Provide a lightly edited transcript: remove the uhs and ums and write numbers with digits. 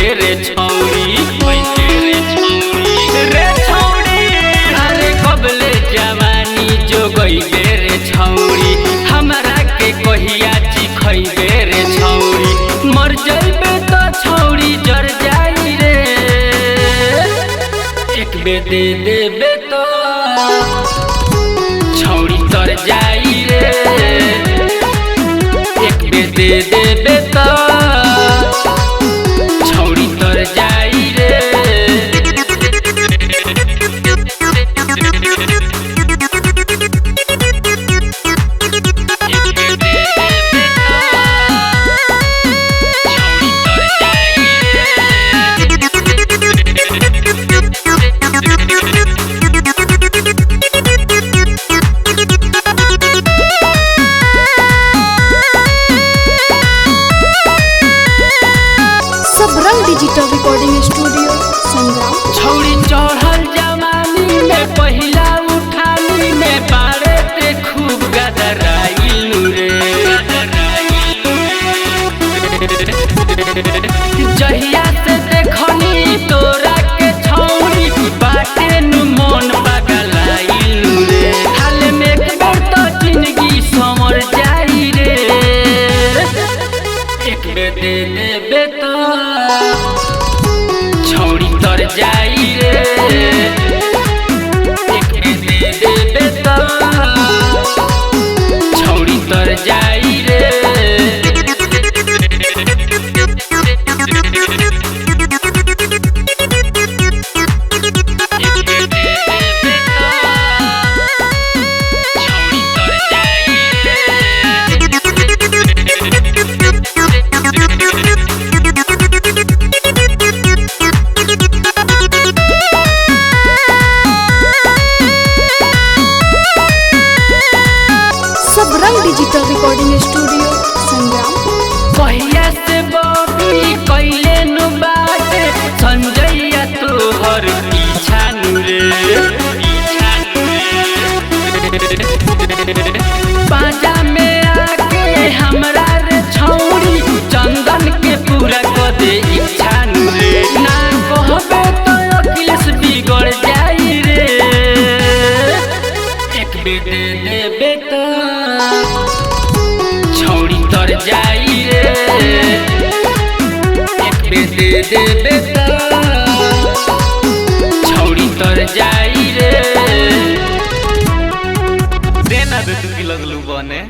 रे छौरी रे छौरी। अरे कबले जवानी जो गईबे रे छौरी, हमरा के कहिया चिखइबे रे छौरी। मर जइबे तो छौरी जर जाई रे, एक बे दे देबे तो छौरी तर जाई रे, एक बे दे देबे तो छौरी तर जाई रे। डिजिटल रिकॉर्डिंग स्टूडियो संग्राम। छौरी चढ़ल जवानी में पहिला उठानी में बारे ते खूब गदराइलू रे। जहिया से देखनी तोरा के छौरी, बाटे नु मन पगलाइलू रे। हाल में एक बार तो जिंदगी समर जाई रे, एक बे दे देबे तो छौरी तर जाई रे, एक बे दे देबे तो छौरी तर जाई रे। डिजिटल रिकॉर्डिंग स्टूडियो संग्राम। पहिया से बॉबी कैले नु बाटे संजैया तोहर पीछा नु रे। बाजा में आके हमरा रे छौरी, चंदन के पूरा कर दे इच्छा नु रे। ना कहबे तो अखिलेश बिगड़ जाई रे, एक बे दे देबे तो छौरी तर जाई रे, एक बे दे देबे तो छौरी तर जाई रे। देना दे तू की लगलू बने।